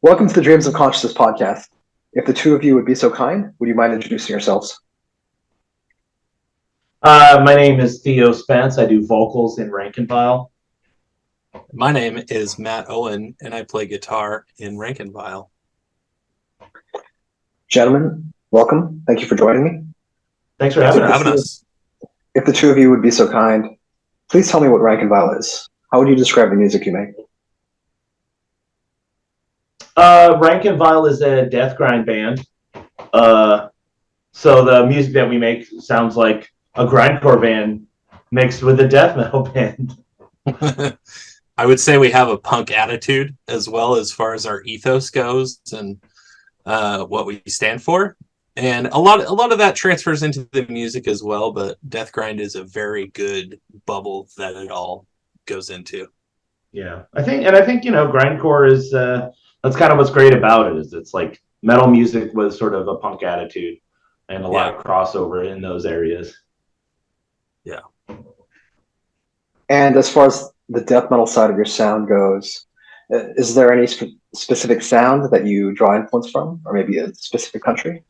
Welcome to the Dreams of Consciousness podcast. If the two of you would be so kind, would you mind introducing yourselves? My name is Theo Spence. I do vocals in Rank and File. My name is Matt Owen, and I play guitar in Rank and File. Gentlemen, welcome. Thank you for joining me. Thanks for Thanks having for us. having us. If the two of you would be so kind, please tell me what Rank and File is. How would you describe the music you make? Rank and File is a death grind band. So the music that we make sounds like a grindcore band mixed with a death metal band. I would say we have a punk attitude as well as far as our ethos goes and what we stand for. And a lot of that transfers into the music as well, but Death Grind is a very good bubble that it all goes into. Yeah, I think grindcore is that's kind of what's great about it. Is it's like metal music with sort of a punk attitude and a lot of crossover in those areas. Yeah. And as far as the death metal side of your sound goes, is there any specific sound that you draw influence from, or maybe a specific country?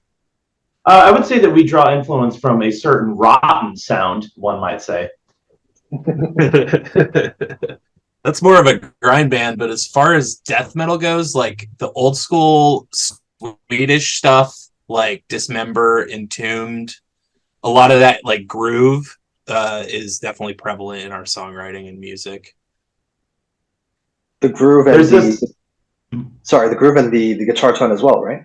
I would say that we draw influence from a certain rotten sound, one might say. That's more of a grind band, but as far as death metal goes, like the old school Swedish stuff, like Dismember, Entombed, a lot of that like groove is definitely prevalent in our songwriting and music. The groove and the groove and the guitar tone as well, right?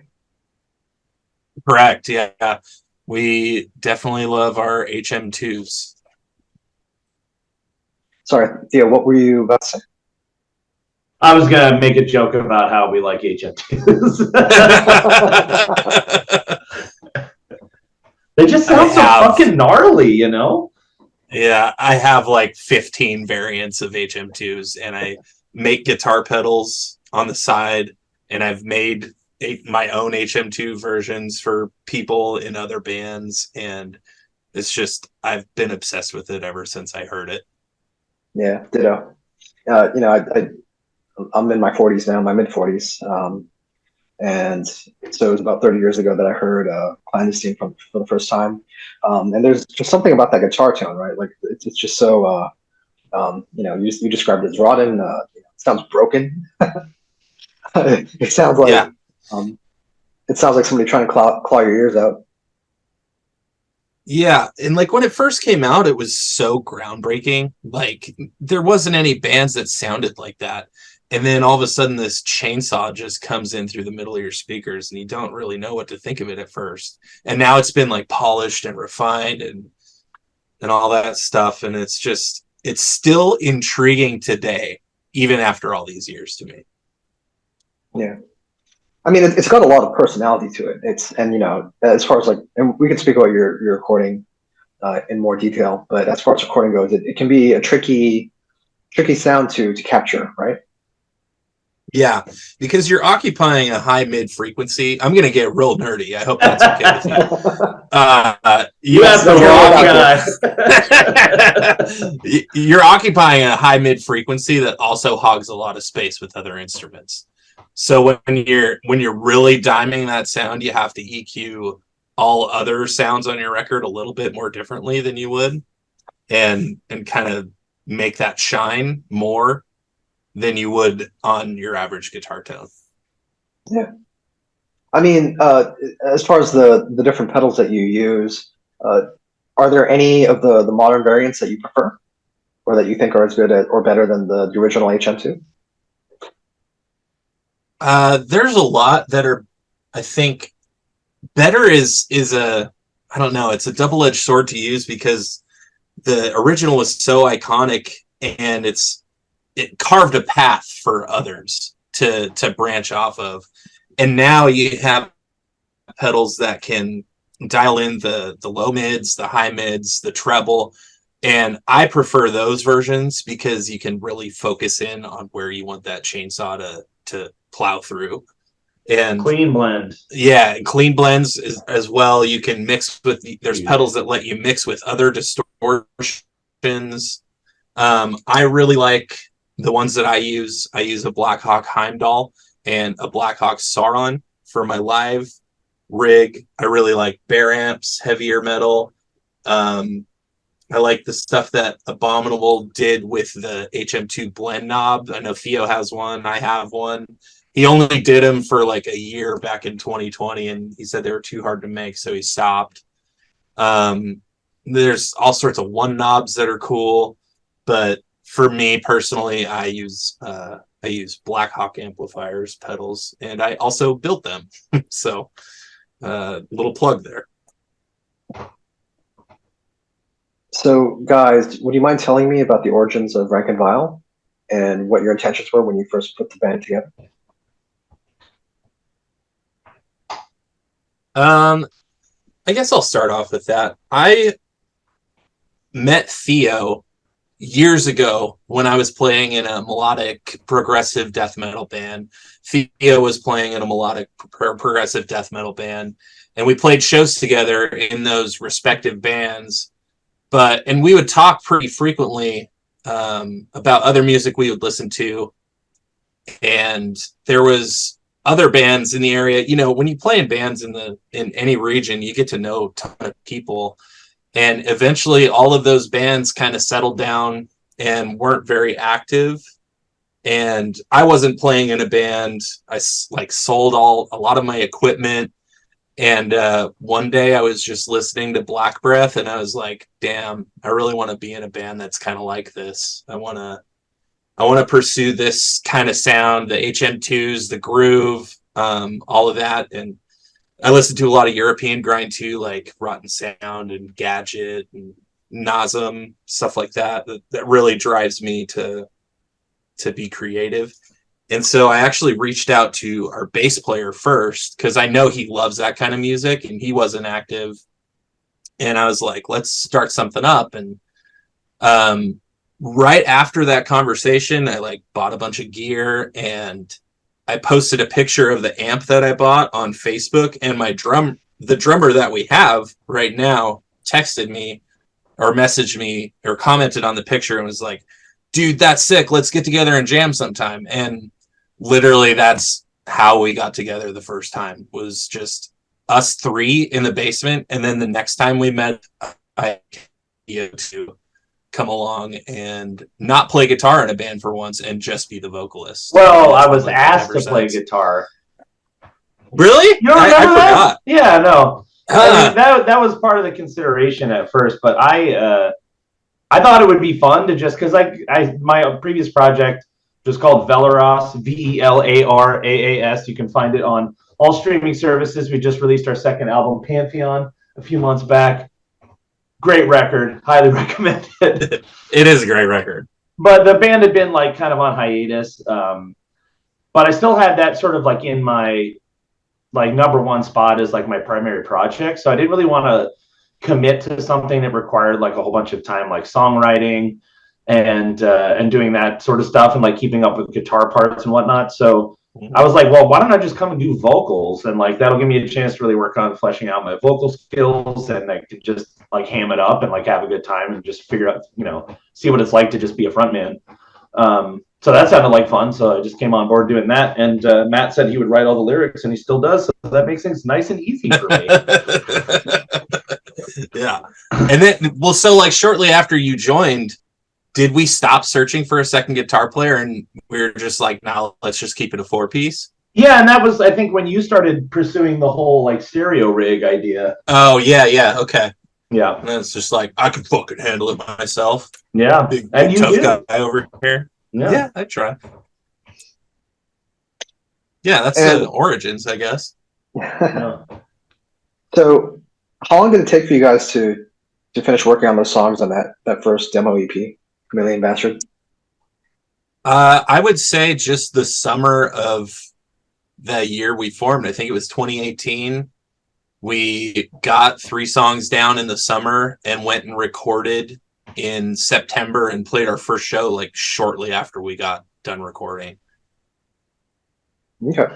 Correct. Yeah. We definitely love our HM2s. Sorry, Theo, what were you about to say? I was gonna make a joke about how we like HM2s. They just sound so fucking gnarly, you know? Yeah, I have like 15 variants of HM2s, and I make guitar pedals on the side, and I've made my own HM2 versions for people in other bands, and it's just I've been obsessed with it ever since I heard it. Yeah, ditto. I'm in my 40s now, my mid 40s, and so it was about 30 years ago that I heard Clandestine for the first time. And there's just something about that guitar tone, right? Like it's just so, you described it as rotten. It sounds broken. It sounds like it sounds like somebody trying to claw your ears out. Yeah, and like when it first came out, it was so groundbreaking. Like there wasn't any bands that sounded like that. And then all of a sudden this chainsaw just comes in through the middle of your speakers and you don't really know what to think of it at first. And now it's been like polished and refined and all that stuff, and it's still intriguing today even after all these years to me. Yeah. I mean, it's got a lot of personality to it. As far as like, and we can speak about your recording in more detail, but as far as recording goes, it can be a tricky sound to capture, right? Yeah, because you're occupying a high mid frequency. I'm gonna get real nerdy. I hope that's okay with you. You asked the wrong guy. You're occupying a high mid frequency that also hogs a lot of space with other instruments. So when you're really diming that sound, you have to EQ all other sounds on your record a little bit more differently than you would, and kind of make that shine more than you would on your average guitar tone. Yeah. I mean, as far as the different pedals that you use, are there any of the modern variants that you prefer, or that you think are as good or better than the original HM2? There's a lot that are, I think, better is I don't know, it's a double-edged sword to use because the original was so iconic and it carved a path for others to branch off of. And now you have pedals that can dial in the low mids, the high mids, the treble. And I prefer those versions because you can really focus in on where you want that chainsaw to plow through. And clean blend. Yeah, clean blends as well. You can mix with there's pedals that let you mix with other distortions. I really like the ones that I use. I use a Blackhawk Heimdall, and a Blackhawk Sauron for my live rig. I really like bare amps, heavier metal. I like the stuff that Abominable did with the HM2 blend knob. I know Theo has one. I have one. He only did them for like a year back in 2020, and he said they were too hard to make, so he stopped. There's all sorts of one knobs that are cool, but for me personally, I use Blackhawk amplifiers, pedals, and I also built them. So, little plug there. So, guys, would you mind telling me about the origins of Rank and Vile and what your intentions were when you first put the band together? I guess I'll start off with that. I met Theo years ago when I was playing in a melodic progressive death metal band. Theo was playing in a melodic progressive death metal band, and we played shows together in those respective bands. And we would talk pretty frequently about other music we would listen to, and there was other bands in the area. You know, when you play in bands in any region, you get to know a ton of people. And eventually all of those bands kind of settled down and weren't very active. And I wasn't playing in a band. I sold a lot of my equipment. And one day I was just listening to Black Breath and I was like, damn, I really want to be in a band that's kind of like this. I want to pursue this kind of sound, the HM2s, the groove, all of that. And I listen to a lot of European grind too, like Rotten Sound and Gadget and Nasm, stuff like that. That really drives me to be creative. And so I actually reached out to our bass player first because I know he loves that kind of music and he wasn't active. And I was like, let's start something up. And right after that conversation, I bought a bunch of gear and I posted a picture of the amp that I bought on Facebook, and the drummer that we have right now texted me or messaged me or commented on the picture and was like, dude, that's sick. Let's get together and jam sometime. And literally that's how we got together the first time, was just us three in the basement. And then the next time we met, I had to come along and not play guitar in a band for once and just be the vocalist. Well, I was asked to play guitar. Really? You don't remember I that? forgot. Yeah, no. I mean, that was part of the consideration at first, but I thought it would be fun to just, because my previous project was called Velaras, VELARAAS. You can find it on all streaming services. We just released our second album, Pantheon, a few months back. Great record, highly recommended. It is a great record. But the band had been kind of on hiatus. But I still had that sort of in my number one spot as my primary project. So I didn't really want to commit to something that required a whole bunch of time, songwriting and doing that sort of stuff and keeping up with guitar parts and whatnot. So I was like, well, why don't I just come and do vocals? And that'll give me a chance to really work on fleshing out my vocal skills, and I could just ham it up and have a good time and just figure out, see what it's like to just be a frontman. So that sounded like fun. So I just came on board doing that. And Matt said he would write all the lyrics, and he still does. So that makes things nice and easy for me. Yeah. And then, so shortly after you joined, did we stop searching for a second guitar player and we were just like, now let's just keep it a 4-piece? Yeah, and that was, I think, when you started pursuing the whole stereo rig idea. Oh, yeah, okay. Yeah. And it's just I can fucking handle it myself. Yeah. Big and you tough do. guy over here. Yeah, I try. Yeah, that's the origins, I guess. Yeah. So how long did it take for you guys to finish working on those songs on that first demo EP, Chameleon Bastard? I would say just the summer of the year we formed. I think it was 2018. We got 3 songs down in the summer and went and recorded in September and played our first show shortly after we got done recording. Okay.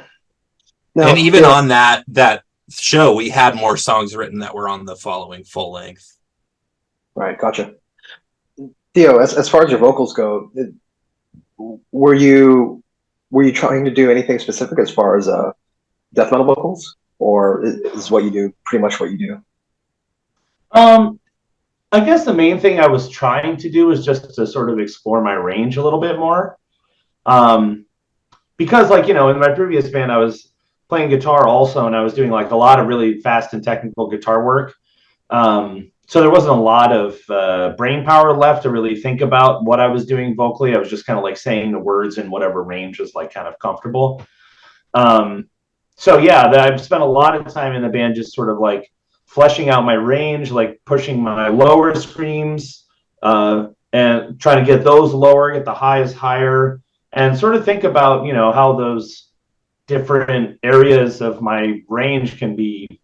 Now, and even on that show, we had more songs written that were on the following full length. Right, gotcha. Theo, as far as your vocals go, were you were you trying to do anything specific as far as death metal vocals, or is what you do pretty much what you do? Um, I guess the main thing I was trying to do is just to sort of explore my range a little bit more. Um, because like, you know, in my previous band, I was playing guitar also, and I was doing like a lot of really fast and technical guitar work. So there wasn't a lot of brain power left to really think about what I was doing vocally. I was just kind of like saying the words in whatever range was like kind of comfortable. Um, so yeah, I've spent a lot of time in the band just sort of like fleshing out my range, like pushing my lower screams, and trying to get those lower, get the highs higher, and sort of think about, you know, how those different areas of my range can be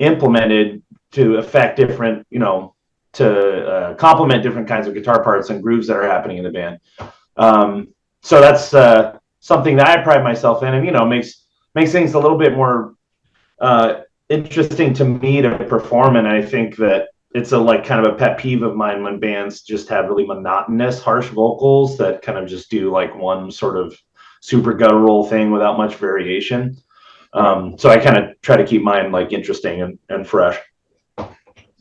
implemented to affect different, you know, to complement different kinds of guitar parts and grooves that are happening in the band. So that's something that I pride myself in, and you know, makes things a little bit more interesting to me to perform. And I think that it's a like kind of a pet peeve of mine when bands just have really monotonous, harsh vocals that kind of just do like one sort of super guttural thing without much variation. So I kind of try to keep mine like interesting and fresh.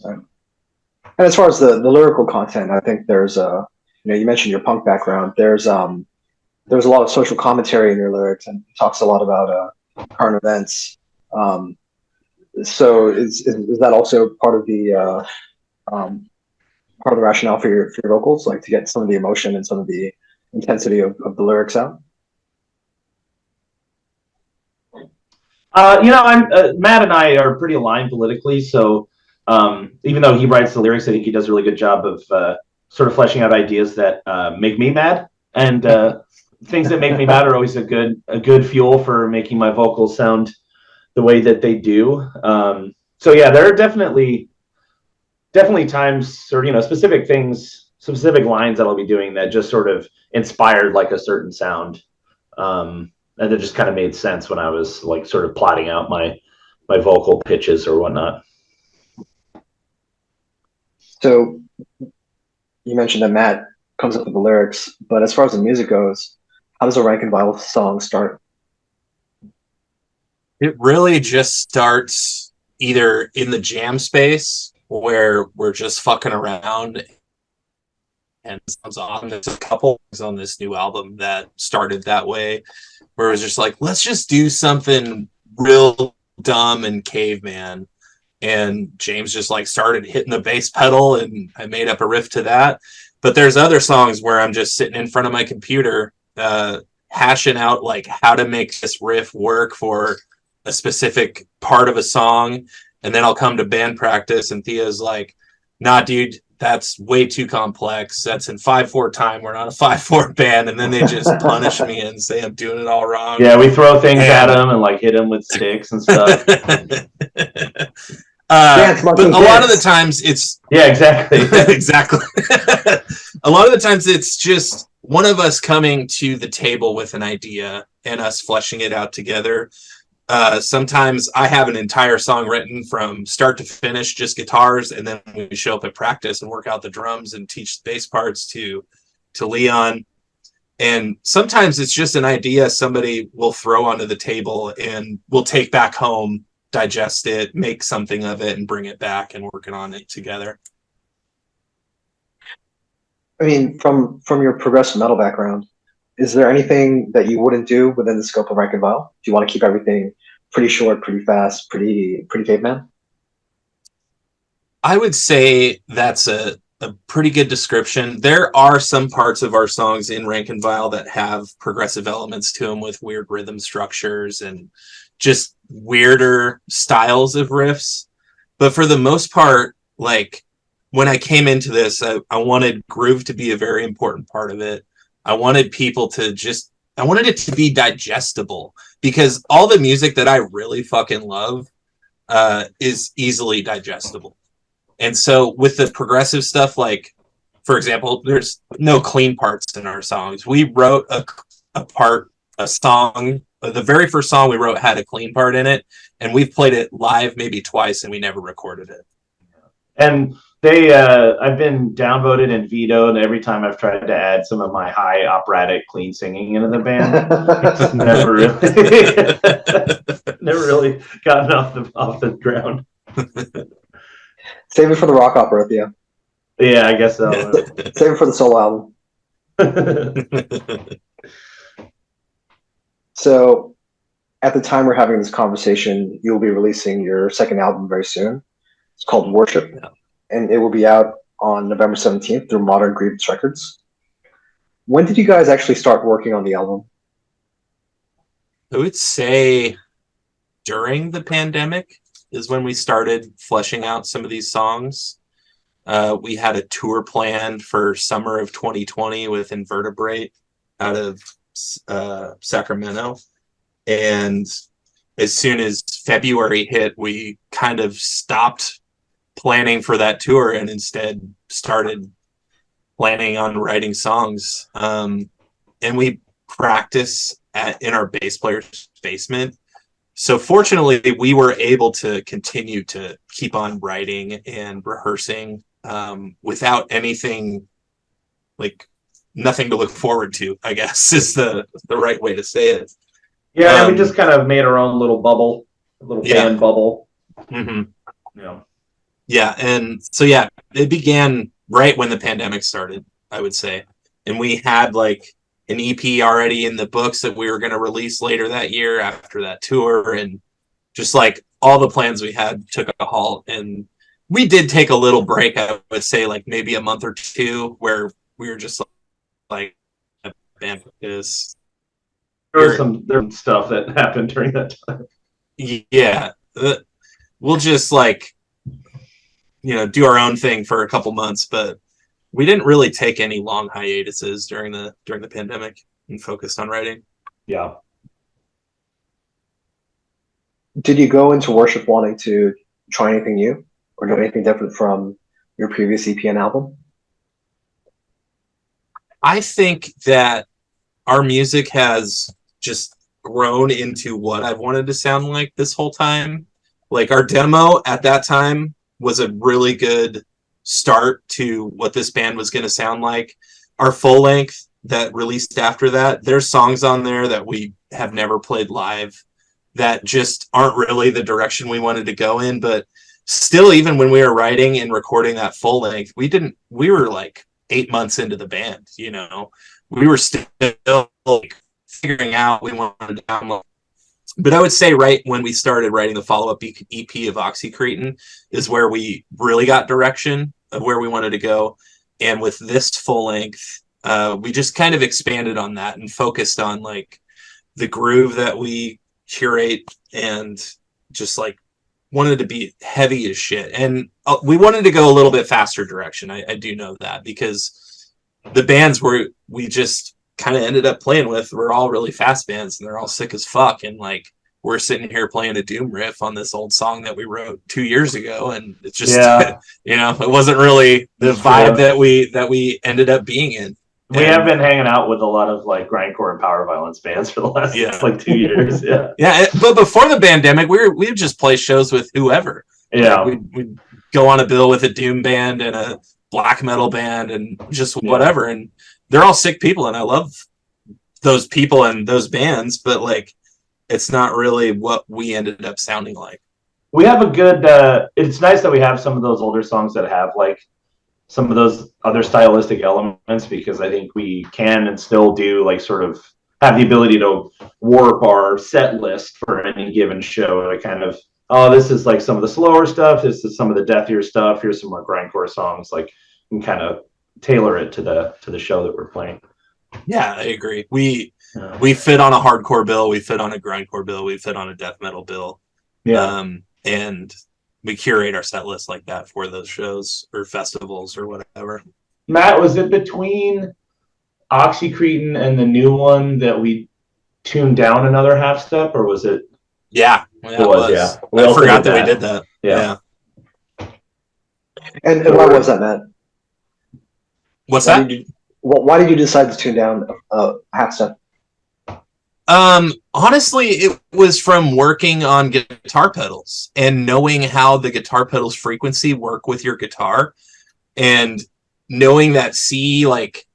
Right. And as far as the lyrical content, I think there's you know, you mentioned your punk background. There's a lot of social commentary in your lyrics, and it talks a lot about current events. Um, so is that also um, part of the rationale for your vocals, like to get some of the emotion and some of the intensity of the lyrics out? You know, Matt and I are pretty aligned politically, so even though he writes the lyrics, I think he does a really good job of sort of fleshing out ideas that make me mad, and things that make me mad are always a good fuel for making my vocals sound the way that they do. So yeah, there are definitely times, or you know, specific things, specific lines that I'll be doing that just sort of inspired like a certain sound. And it just kind of made sense when I was like sort of plotting out my vocal pitches or whatnot. So you mentioned that Matt comes up with the lyrics, but as far as the music goes, how does a Rank and File song start? It really just starts either in the jam space where we're just fucking around and it sounds awesome. There's a couple things on this new album that started that way, where it was just like, let's just do something real dumb and caveman. And James just like started hitting the bass pedal and I made up a riff to that. But there's other songs where I'm just sitting in front of my computer, hashing out like how to make this riff work for a specific part of a song. And then I'll come to band practice and Theo's like, nah, dude, that's way too complex. That's in 5/4 time. We're not a 5/4 band. And then they just punish me and say I'm doing it all wrong. Yeah, we throw things at them and like hit them with sticks and stuff. But a lot of the times it's exactly. exactly. A lot of the times it's just one of us coming to the table with an idea and us fleshing it out together. Sometimes I have an entire song written from start to finish, just guitars, and then we show up at practice and work out the drums and teach the bass parts to Leon. And sometimes it's just an idea somebody will throw onto the table and we'll take back home, digest it, make something of it, and bring it back and working on it together. I mean, from your progressive metal background, is there anything that you wouldn't do within the scope of Rank and File? Do you want to keep everything pretty short, pretty fast, pretty caveman? I would say that's a pretty good description. There are some parts of our songs in Rank and File that have progressive elements to them with weird rhythm structures and just weirder styles of riffs. But for the most part, like when I came into this, I wanted groove to be a very important part of it. I wanted it to be digestible because all the music that I really fucking love is easily digestible. And so with the progressive stuff, like, for example, there's no clean parts in our songs. We wrote a song, the very first song we wrote had a clean part in it, and we've played it live maybe twice and we never recorded it. And I've been downvoted and vetoed every time I've tried to add some of my high operatic clean singing into the band. It's never really gotten off the ground. Save it for the rock opera, Theo. Yeah, I guess so. Save it for the solo album. So, at the time we're having this conversation, you'll be releasing your second album very soon. It's called Worship, and it will be out on November 17th through Modern Grievance Records. When did you guys actually start working on the album? I would say during the pandemic is when we started fleshing out some of these songs. We had a tour planned for summer of 2020 with Invertebrate out of Sacramento. And as soon as February hit, we kind of stopped planning for that tour and instead started planning on writing songs. And we practice in our bass player's basement. So fortunately, we were able to continue to keep on writing and rehearsing without anything, like nothing to look forward to, I guess is the right way to say it. Yeah, and we just kind of made our own little bubble, band bubble. Mm-hmm. Yeah, and so yeah, it began right when the pandemic started, I would say. And we had like an EP already in the books that we were going to release later that year after that tour, and just like all the plans we had took a halt. And we did take a little break, I would say like maybe a month or two, where we were just like band is. There was some stuff that happened during that time. Yeah, we'll just like do our own thing for a couple months, but we didn't really take any long hiatuses during the pandemic and focused on writing. Yeah. Did you go into Worship wanting to try anything new or do anything different from your previous EP and album? I think that our music has just grown into what I've wanted to sound like this whole time. Like our demo at that time was a really good start to what this band was going to sound like. Our full length that released after that, there's songs on there that we have never played live that just aren't really the direction we wanted to go in. But still, even when we were writing and recording that full length, we were like 8 months into the band, we were still like figuring out we wanted to download. But I would say right when we started writing the follow-up EP of Oxycretin is where we really got direction of where we wanted to go. And with this full length, we just kind of expanded on that and focused on like the groove that we curate and just like wanted to be heavy as shit. And we wanted to go a little bit faster direction. I do know that because the bands we just kind of ended up playing with were all really fast bands and they're all sick as fuck. And like, we're sitting here playing a doom riff on this old song that we wrote 2 years ago. And it's just, it wasn't really the vibe that we ended up being in. We have been hanging out with a lot of like grindcore and power violence bands for the last like 2 years. Yeah. Yeah. But before the pandemic, we would just play shows with whoever. Yeah. Like we'd go on a bill with a doom band and a black metal band and just whatever. And they're all sick people. And I love those people and those bands, but like, it's not really what we ended up sounding like. We have a good, it's nice that we have some of those older songs that have like some of those other stylistic elements, because I think we can and still do like sort of have the ability to warp our set list for any given show to kind of, this is like some of the slower stuff, this is some of the deathier stuff, here's some more grindcore songs, like and kind of tailor it to the show that we're playing. Yeah, I agree. We fit on a hardcore bill, we fit on a grindcore bill, we fit on a death metal bill. Yeah. And we curate our set list like that for those shows or festivals or whatever. Matt, was it between Oxycretin and the new one that we tuned down another half step, or was it? Yeah, it was. Yeah, I forgot that we did that. Yeah. And why was that, Matt? What's that? Why did you decide to tune down half step? Honestly, it was from working on guitar pedals and knowing how the guitar pedals frequency work with your guitar. And knowing that C, like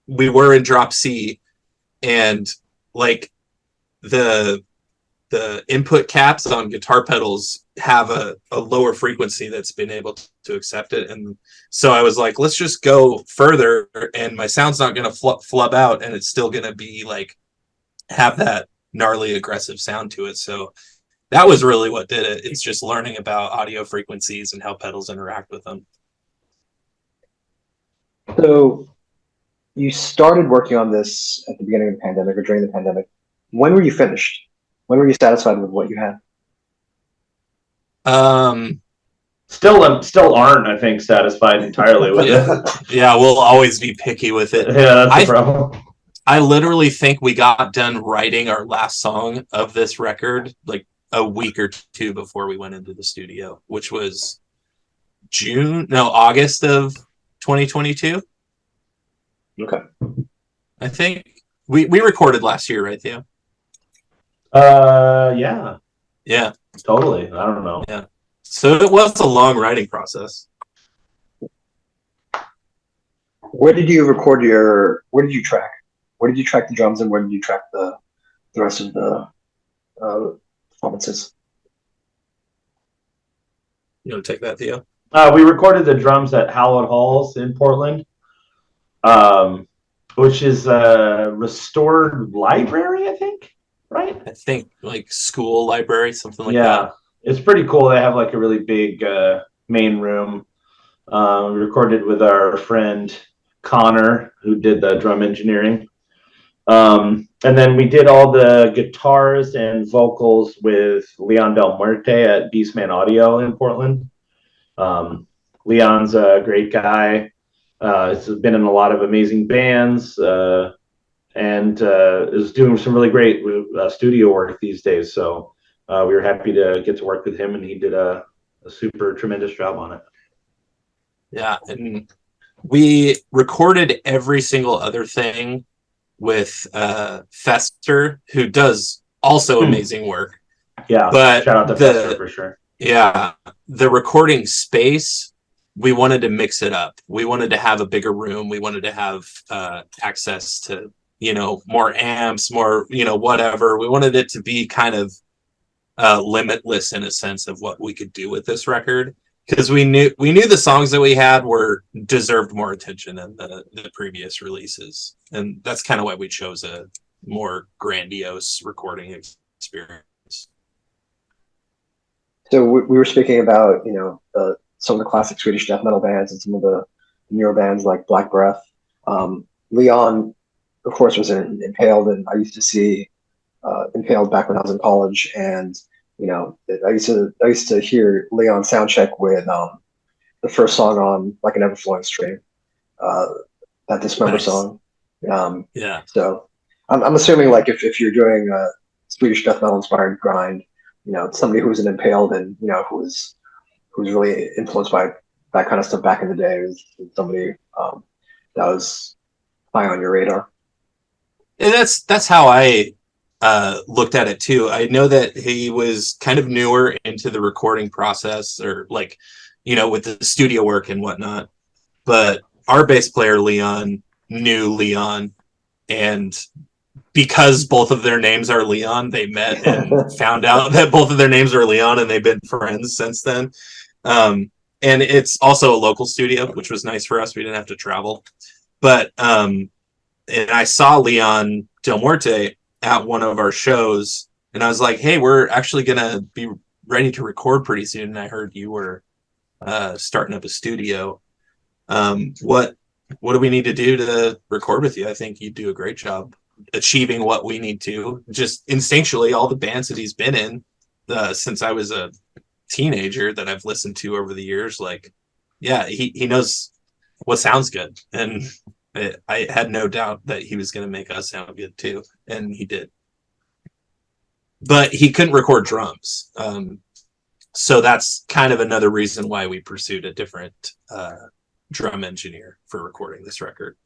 we were in drop C, and like the input caps on guitar pedals have a lower frequency that's been able to accept it. And so I was like, let's just go further, and my sound's not going to flub out, and it's still going to be like have that gnarly aggressive sound to it. So that was really what did it. It's just learning about audio frequencies and how pedals interact with them. So you started working on this at the beginning of the pandemic or during the pandemic. When were you finished? When were you satisfied with what you had? Still aren't, I think, satisfied entirely with it. Yeah, we'll always be picky with it. Yeah, that's the problem. I literally think we got done writing our last song of this record like a week or two before we went into the studio, which was August of 2022. Okay. I think we recorded last year, right, Theo? Yeah. Yeah. Totally. I don't know. Yeah. So it was a long writing process. Where did you record where did you track? Where did you track the drums and where did you track the rest of the performances? You want to take that, Theo? We recorded the drums at Hallowed Halls in Portland, which is a restored library, I think, right? I think like school library, something like that. Yeah, it's pretty cool. They have like a really big main room. We recorded with our friend Connor, who did the drum engineering. And then we did all the guitars and vocals with Leon Del Muerte at Beastman Audio in Portland. Leon's a great guy. He's been in a lot of amazing bands and is doing some really great studio work these days. So we were happy to get to work with him, and he did a super tremendous job on it. Yeah, and we recorded every single other thing with Fester, who does also amazing work. Yeah, but shout out to Fester for sure. Yeah, the recording space, we wanted to mix it up. We wanted to have a bigger room. We wanted to have access to, more amps, more, whatever. We wanted it to be kind of limitless in a sense of what we could do with this record, because we knew the songs that we had deserved more attention than the previous releases, and that's kind of why we chose a more grandiose recording experience. So we were speaking about some of the classic Swedish death metal bands and some of the newer bands like Black Breath. Leon, of course, was in Impaled, and I used to see Impaled back when I was in college, and I used to hear Leon soundcheck with the first song on Like an Ever-Flowing Stream, that Dismember song. Yeah. So I'm assuming like if you're doing a Swedish death metal inspired grind, somebody who's an Impaled and who's really influenced by that kind of stuff back in the day is somebody that was high on your radar. And that's how I looked at it too. I know that he was kind of newer into the recording process, or like, with the studio work and whatnot. But our bass player Leon knew Leon, and because both of their names are Leon, they met and found out that both of their names are Leon, and they've been friends since then. And it's also a local studio, which was nice for us. We didn't have to travel. But and I saw Leon Del Muerte at one of our shows, and I was like, hey, we're actually going to be ready to record pretty soon. And I heard you were starting up a studio. What do we need to do to record with you? I think you do a great job achieving what we need to. Just instinctually, all the bands that he's been in since I was a teenager that I've listened to over the years, like, yeah, he knows what sounds good. And I had no doubt that he was going to make us sound good too, and he did. But he couldn't record drums, so that's kind of another reason why we pursued a different drum engineer for recording this record.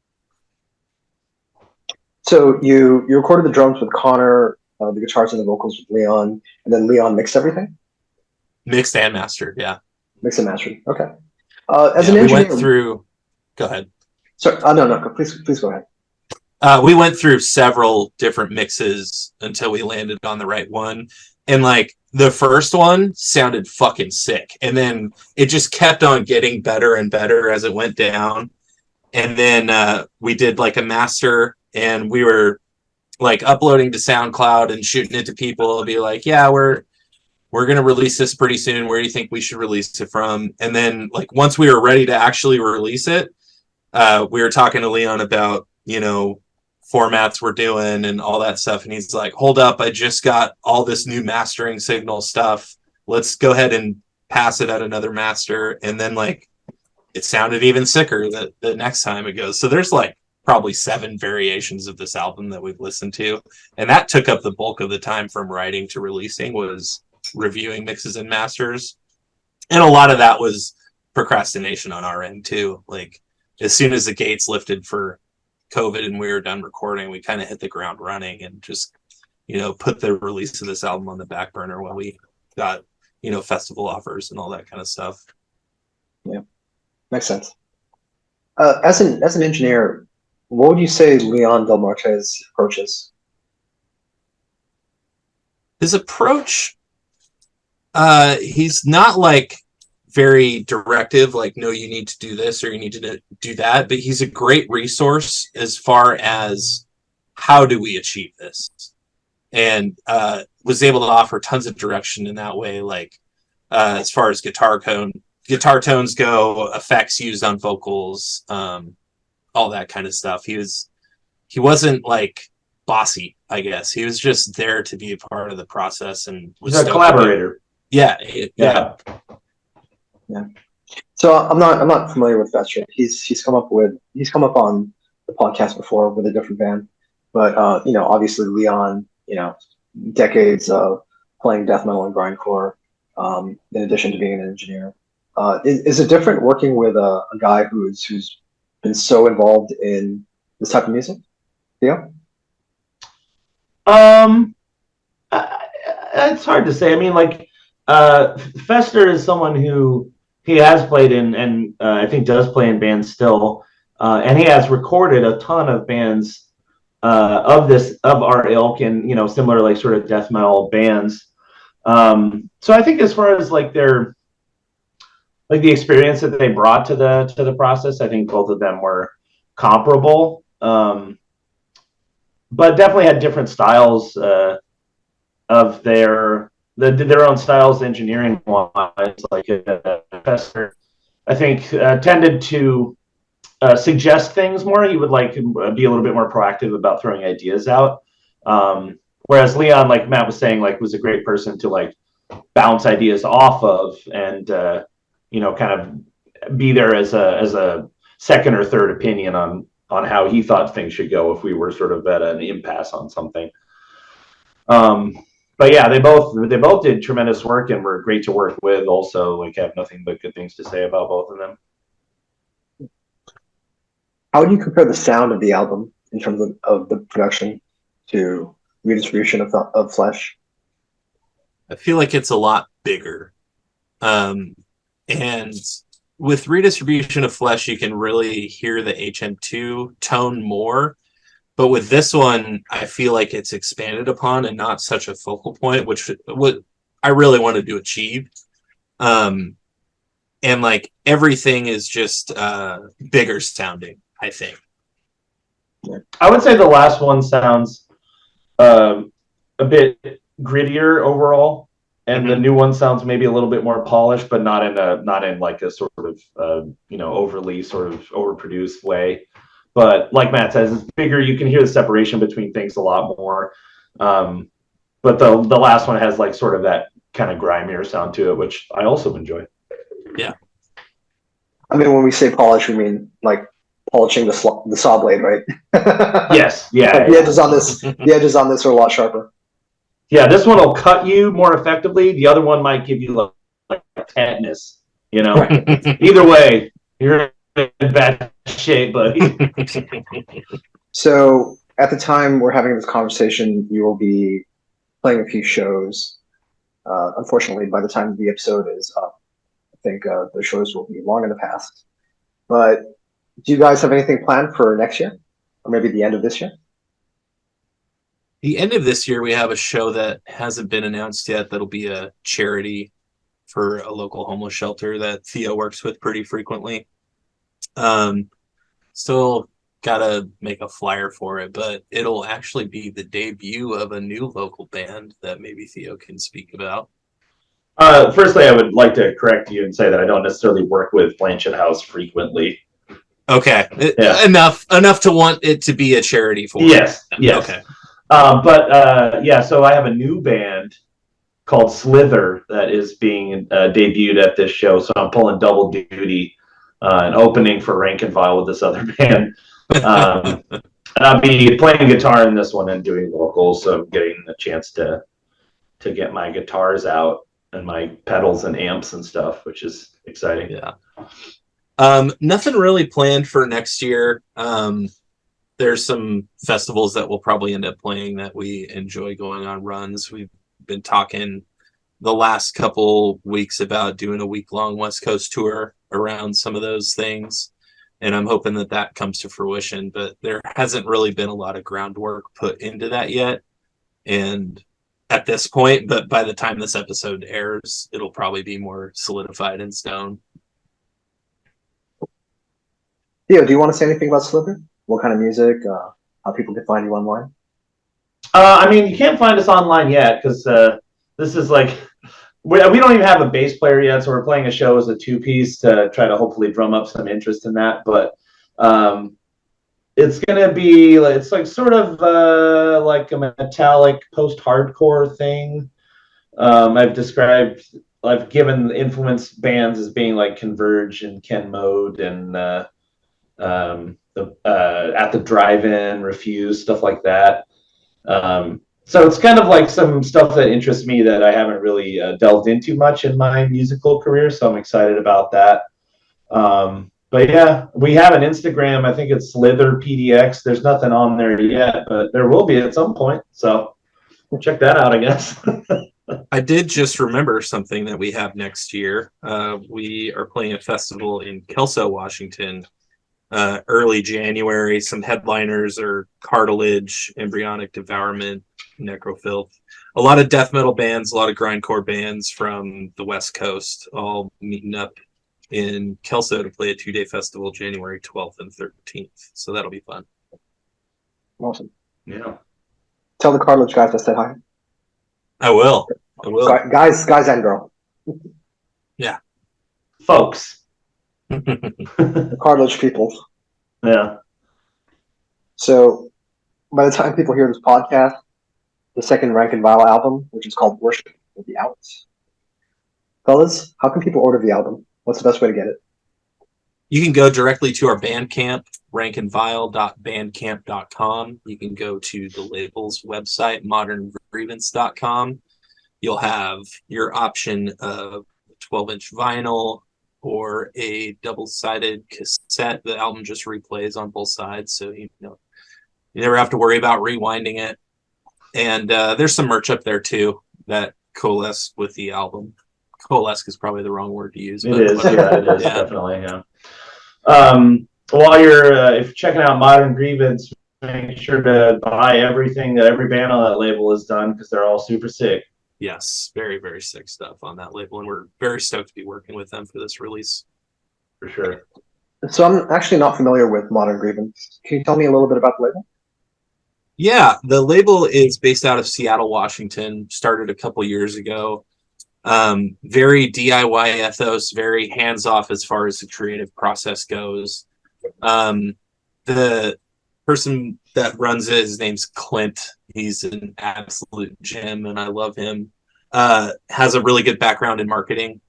So you recorded the drums with Connor, the guitars and the vocals with Leon, and then Leon mixed everything? Mixed and mastered, yeah. Mixed and mastered, okay. As an engineer, Go ahead. So, no. Please go ahead. We went through several different mixes until we landed on the right one. And like the first one sounded fucking sick. And then it just kept on getting better and better as it went down. And then we did like a master, and we were like uploading to SoundCloud and shooting it to people. Be like, yeah, we're gonna release this pretty soon. Where do you think we should release it from? And then like once we were ready to actually release it, we were talking to Leon about, formats we're doing and all that stuff. And he's like, hold up, I just got all this new mastering signal stuff. Let's go ahead and pass it at another master. And then like it sounded even sicker the next time it goes. So there's like probably 7 variations of this album that we've listened to. And that took up the bulk of the time from writing to releasing, was reviewing mixes and masters. And a lot of that was procrastination on our end too. Like as soon as the gates lifted for COVID and we were done recording, we kind of hit the ground running and just, put the release of this album on the back burner while we got, festival offers and all that kind of stuff. Yeah, makes sense. As an engineer, what would you say Leon Del Marte's approach is? His approach, he's not like very directive, like, no, you need to do this or you need to do that, but he's a great resource as far as how do we achieve this, and was able to offer tons of direction in that way, like as far as guitar tones go, effects used on vocals, all that kind of stuff. He wasn't like bossy, I guess. He was just there to be a part of the process and was a collaborator. Yeah. So I'm not familiar with Fester. He's come up on the podcast before with a different band, but obviously Leon, decades of playing death metal and grindcore, in addition to being an engineer. Is it different working with a guy who's been so involved in this type of music? Theo? It's hard to say. I mean, like, Fester is someone who he has played in, and I think does play in bands still, and he has recorded a ton of bands of our ilk, and similar like sort of death metal bands. So I think as far as like their like the experience that they brought to the process, I think both of them were comparable, but definitely had different styles of their own styles engineering wise. Like Fester, I think tended to suggest things more. He would like be a little bit more proactive about throwing ideas out. Whereas Leon, like Matt was saying, like was a great person to like bounce ideas off of, and kind of be there as a second or third opinion on how he thought things should go if we were sort of at an impasse on something. But yeah, they both did tremendous work and were great to work with. Also, like have nothing but good things to say about both of them. How would you compare the sound of the album in terms of the production to Redistribution of Flesh? I feel like it's a lot bigger. And with Redistribution of Flesh, you can really hear the HM2 tone more. But with this one, I feel like it's expanded upon and not such a focal point, which what I really wanted to achieve. And like everything is just bigger sounding, I think. I would say the last one sounds a bit grittier overall, and the new one sounds maybe a little bit more polished, but not in like a sort of overly sort of overproduced way. But like Matt says, it's bigger. You can hear the separation between things a lot more. But the last one has like sort of that kind of grimier sound to it, which I also enjoy. Yeah. I mean, when we say polish, we mean like polishing the saw blade, right? Yes. Yeah. The edges on this are a lot sharper. Yeah, this one will cut you more effectively. The other one might give you like tetanus. Either way, you're in bad shape, buddy. So at the time we're having this conversation, you will be playing a few shows. Unfortunately, by the time the episode is up, I think the shows will be long in the past. But Do you guys have anything planned for next year, or maybe the end of this year? The end of this year, we have a show that hasn't been announced yet. That'll be a charity for a local homeless shelter that Theo works with pretty frequently. Um, Still gotta make a flyer for it, but it'll actually be the debut of a new local band that maybe Theo can speak about. Firstly, I would like to correct you and say that I don't necessarily work with Blanchett House frequently. Okay, Yeah. enough to want it to be a charity for. Yes, yes. Okay. Yeah, so I have a new band called Slither that is being debuted at this show. So I'm pulling double duty, and opening for Rank and File with this other band. And I'll be playing guitar in this one and doing vocals. So I'm getting a chance to get my guitars out and my pedals and amps and stuff, which is exciting. Yeah. Nothing really planned for next year. There's some festivals that we'll probably end up playing that we enjoy going on runs. We've been talking the last couple weeks about doing a week-long West Coast tour around some of those things, and I'm hoping that that comes to fruition, but there hasn't really been a lot of groundwork put into that yet. And at this point, but by the time this episode airs, it'll probably be more solidified in stone. Theo, do you want to say anything about Slither? What kind of music? How people can find you online? I mean, you can't find us online yet because this is like we don't even have a bass player yet, so we're playing a show as a two-piece to try to hopefully drum up some interest in that. But it's gonna be it's like sort of like a metallic post-hardcore thing. I've given influence bands as being like Converge and Ken Mode and At the Drive-In, Refuse, stuff like that. So it's kind of like some stuff that interests me that I haven't really delved into much in my musical career. So I'm excited about that. But yeah, we have an Instagram. I think it's Slither PDX. There's nothing on there yet, but there will be at some point. So check that out, I guess. I did just remember something that we have next year. We are playing a festival in Kelso, Washington, early January. Some headliners are Cartilage, Embryonic Devourment, Necrofilth. A lot of death metal bands, a lot of grindcore bands from the West Coast, all meeting up in Kelso to play a 2-day festival, January 12th and 13th. So that'll be fun. Awesome. Yeah. Tell the Cartilage guys I said hi. I will. Guys and girl. Yeah. Folks. The Cartilage people. Yeah. So by the time people hear this podcast, the second Rank and Vile album, which is called Worship, will be out. Fellas, how can people order the album? What's the best way to get it? You can go directly to our Bandcamp, rankandvile.bandcamp.com. You can go to the label's website, moderngrievance.com. You'll have your option of 12-inch vinyl or a double-sided cassette. The album just replays on both sides, so you never have to worry about rewinding it. And there's some merch up there too that coalesce with the album. Coalesce is probably the wrong word to use. It is, yeah, it is, yeah. definitely, yeah. While you're if you're checking out Modern Grievance, make sure to buy everything that every band on that label has done because they're all super sick. Yes, very, very sick stuff on that label, and we're very stoked to be working with them for this release. For sure. So I'm actually not familiar with Modern Grievance. Can you tell me a little bit about the label? Yeah, the label is based out of Seattle, Washington, started a couple years ago. Very DIY ethos, very hands-off as far as the creative process goes. The person that runs it, his name's Clint. He's an absolute gem, and I love him. Has a really good background in marketing,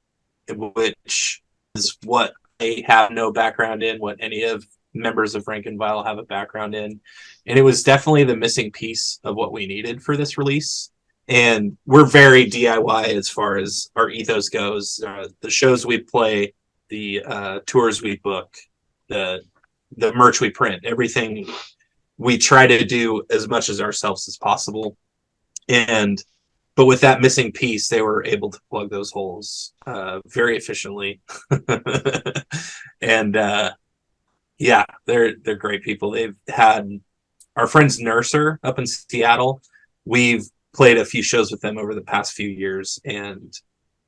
which is what I have no background in, what any of members of Rank and Vile have a background in. And it was definitely the missing piece of what we needed for this release. And we're very DIY as far as our ethos goes. The shows we play, the tours we book, the merch we print, everything we try to do as much as ourselves as possible. But with that missing piece, they were able to plug those holes very efficiently. And Yeah, they're great people. They've had our friends Nurser up in Seattle. We've played a few shows with them over the past few years, and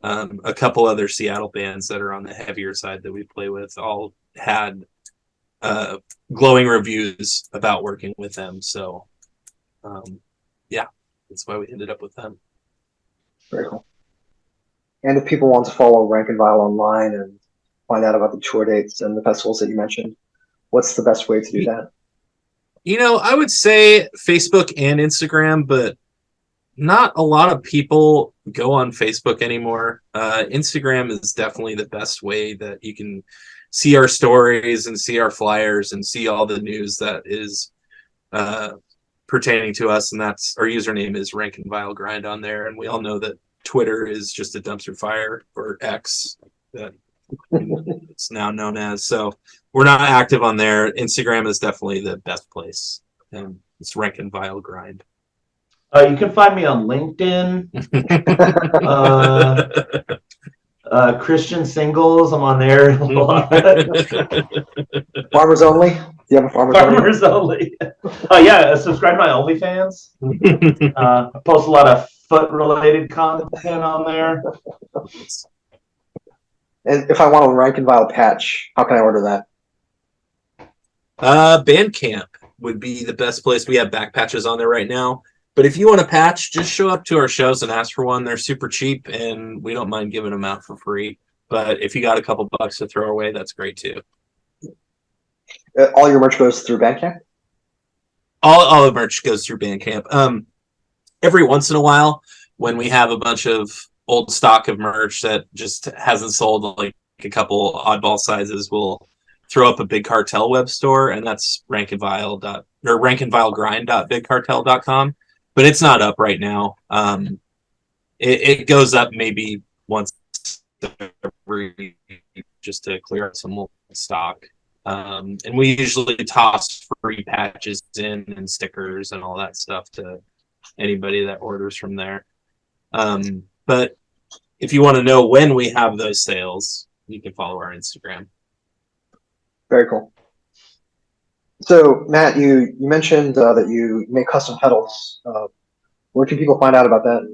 a couple other Seattle bands that are on the heavier side that we play with all had glowing reviews about working with them. So, yeah, that's why we ended up with them. Very cool. And if people want to follow Rank and Vile online and find out about the tour dates and the festivals that you mentioned, what's the best way to do that? I would say Facebook and Instagram, but not a lot of people go on Facebook anymore. Instagram is definitely the best way that you can see our stories and see our flyers and see all the news that is pertaining to us. And that's our username is Rank and Vile Grind on there. And we all know that Twitter is just a dumpster fire, or X that it's now known as. So we're not active on there. Instagram is definitely the best place. And it's Rank and Vile Grind. You can find me on LinkedIn. Christian Singles, I'm on there a lot. Farmers Only? Do you have a Farmers Only? Yeah, subscribe to my OnlyFans. I post a lot of foot-related content on there. And if I want a Rank and Vile patch, how can I order that? Bandcamp would be the best place. We have back patches on there right now. But if you want a patch, just show up to our shows and ask for one. They're super cheap, and we don't mind giving them out for free. But if you got a couple bucks to throw away, that's great too. All your merch goes through Bandcamp? All the merch goes through Bandcamp. Every once in a while, when we have a bunch of old stock of merch that just hasn't sold, like a couple oddball sizes, we'll throw up a Big Cartel web store, and that's rankandvilegrind.bigcartel.com. But it's not up right now. It goes up maybe once every, just to clear out some old stock. And we usually toss free patches in and stickers and all that stuff to anybody that orders from there. But if you want to know when we have those sales, you can follow our Instagram. Very cool. So, Matt, you mentioned that you make custom pedals. Where can people find out about that?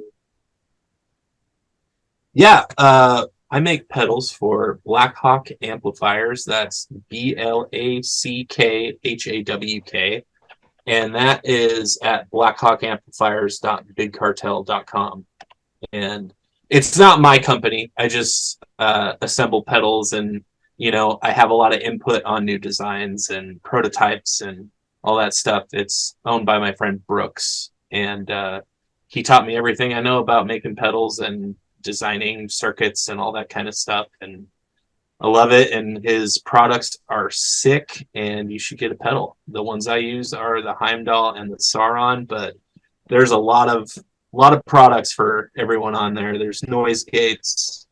Yeah, I make pedals for Blackhawk Amplifiers. That's BLACKHAWK. And that is at blackhawkamplifiers.bigcartel.com. And it's not my company. I just assemble pedals, and I have a lot of input on new designs and prototypes and all that stuff. It's owned by my friend Brooks, and he taught me everything I know about making pedals and designing circuits and all that kind of stuff. And I love it, and his products are sick, and you should get a pedal. The ones I use are the Heimdall and the Sauron, but there's a lot of products for everyone on there. There's noise gates,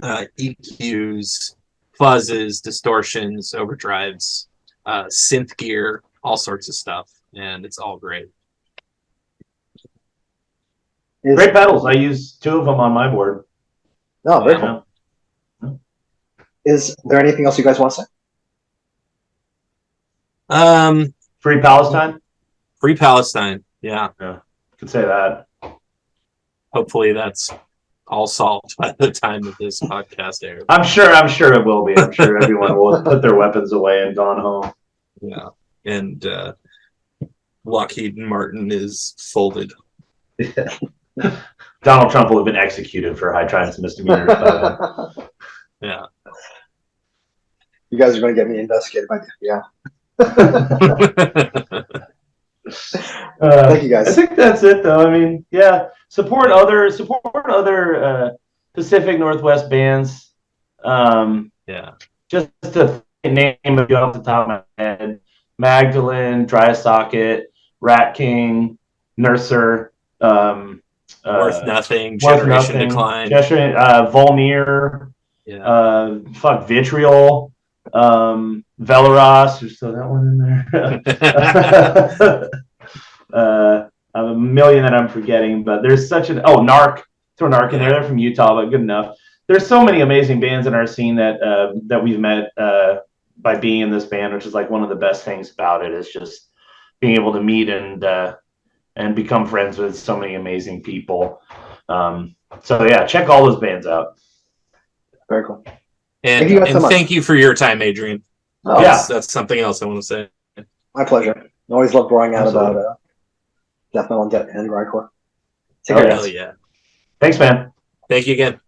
EQs, fuzzes, distortions, overdrives, synth gear, all sorts of stuff, and it's all great. Great pedals. I use 2 of them on my board. Oh, very cool. Is there anything else you guys want to say? Free Palestine? Free Palestine, yeah. Could say that. Hopefully that's all solved by the time of this podcast airs. I'm sure it will be. I'm sure everyone will put their weapons away and gone home. Yeah. And Lockheed Martin is folded. Donald Trump will have been executed for high triumphs and misdemeanors. Yeah. You guys are going to get me investigated by the FBI. Thank you, guys. I think that's it, though. I mean, yeah, support other Pacific Northwest bands. Yeah. Just to name a few off the top of my head: Magdalene, Dry Socket, Rat King, Nurser, Worth Nothing, Generation Decline, Volnir, Vitriol, Velaros. There's still that one in there. A million that I'm forgetting, but there's such an Narc. Throw Narc in there. They're from Utah, but good enough. There's so many amazing bands in our scene that we've met by being in this band, which is like one of the best things about it, is just being able to meet and become friends with so many amazing people. So yeah, check all those bands out. Very cool. And Thank you guys so much. thank you for your time, Adrian. Oh, Yeah. That's something else I want to say. my pleasure. I always love growing out Absolutely. about death metal and grindcore. Take Oh, care, yeah. guys. Hell yeah. Thanks, man. Thank you again.